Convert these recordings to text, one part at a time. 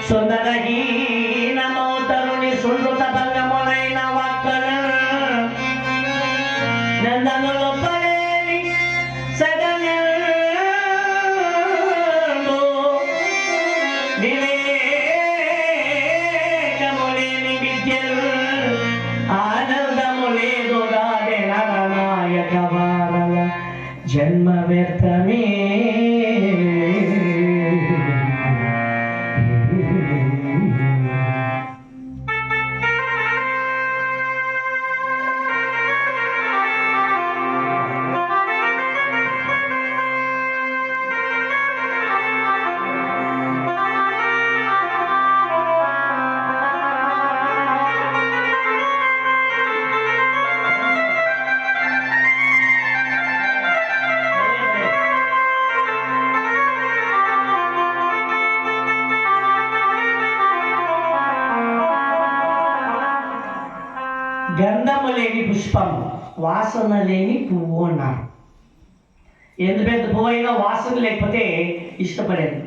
సుందరహీనమౌ తరుణి సుందృత భంగములైన వక్కన నందనులు పడేని సగనందు వివేకములేని విద్యలు ఆనందము లేదు గాదే నరనాయక వారల జన్మ వ్యర్థమే. గంధము లేని పుష్పము, వాసన లేని పువ్వు అన్నారు. ఎంత పెద్ద పువ్వు అయినా వాసన లేకపోతే ఇష్టపడేది.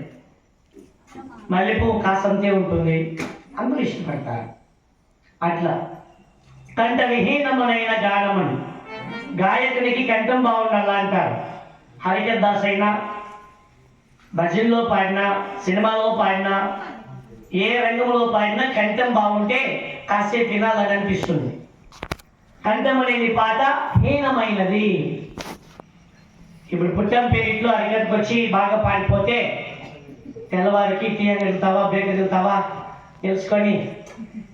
మల్లెపువ్వు కాసంతే ఉంటుంది, అందరూ ఇష్టపడతారు. అట్లా కంఠ విహీనమునైన గానమని, గాయకునికి కంఠం బాగుండాలా అంటారు. హరికదాస్ అయినా, భజన్లో పాడినా, సినిమాలో పాడినా, ఏ రంగంలో పాడినా కంఠం బాగుంటే కాసేపు వినాలని అనిపిస్తుంది. కంఠము లేని పాట హీనమైనది. ఇప్పుడు పుట్టం పేరిట్లో అరిగట్టుకు వచ్చి బాగా పాడిపోతే తెల్లవారికి తీయగలుగుతావా బేగలుగుతావా తెలుసుకొని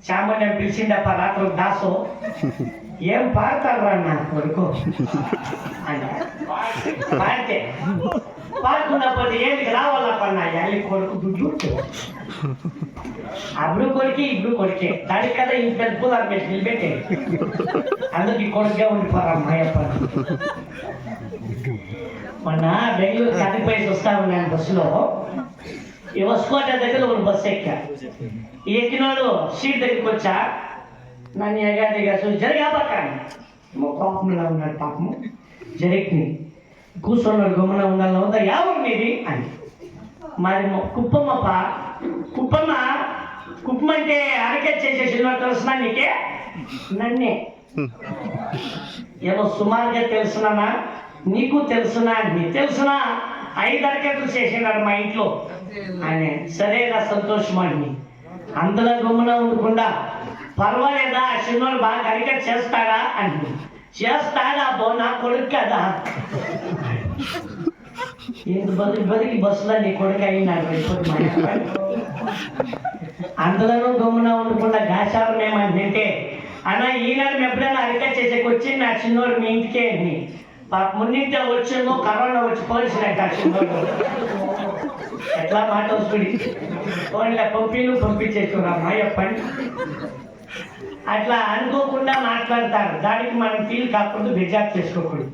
చామని పిలిచిండప్ప రాత్రి దాసు ఏం పాడతారు రా నా కొడుకు అని పాడితే పాడుకున్నప్పుడు ఏమికి రావాలప్పన్నా ఎల్లి కొడుకు గుడ్లు అప్పుడు కొడుకి ఇప్పుడు కొడుకే దానికి కదా ఇంత పెద్ద పూలు పెట్టి నిలబెట్టే అందుకు కొడుకుగా ఉండిపోరా అమ్మాయప్ప. మొన్న బెంగళూరు కదిపోయేసి వస్తా ఉన్నాను బస్సులో. ఈ వసుకోట దగ్గర ఒక బస్సు ఎక్కినోడు సీట్ దగ్గరికి వచ్చా నన్ను ఎగాదిగా చూసి జరిగా పక్కన కోపంలో ఉన్నాడు పాపము. జరిగి కూర్చున్నాడు గమ్మున ఉండాలి ఉందా ఎవరు మీది అని. మరి కుప్పమ్మప్ప కుప్పమ్మ కుప్పం అంటే అరకెట్ చేసేసి తెలుసునా నీకే నన్నే ఏదో సుమారుగా తెలుసునా నీకు తెలుసునా నీ తెలుసునా 5 అరకెట్లు చేసినాడు మా ఇంట్లో అని. సరేగా సంతోషం అండి. అంతలో గమ్మున ఉండకుండా పర్వాలేదా చిన్నోడు బాగా అరికెట్ చేస్తాడా అని. చేస్తాడా బో నా కొడుకు కదా ఇంత బతికి బస్సులో నీ కొడుకు అయినాడు. అందులోనూ గమ్మున ఉండకుండా గాచారం ఏమంటే అన్న ఈనాడు ఎప్పుడైనా అరికెట్ చేసేకి వచ్చి నా చిన్నోడు మీ ఇంటికే అని మున్నింటే వచ్చిందో కరోనా వచ్చి పోలీసులు చిన్నోడు ఎట్లా మాట వస్తుంది ఫోన్లో పంపించేస్తున్నా అమ్మాయప్పని. అట్లా అనుకోకుండా మాట్లాడతారు. దానికి మనం ఫీల్ కాకుండా బెజార్ చేసుకోకూడదు.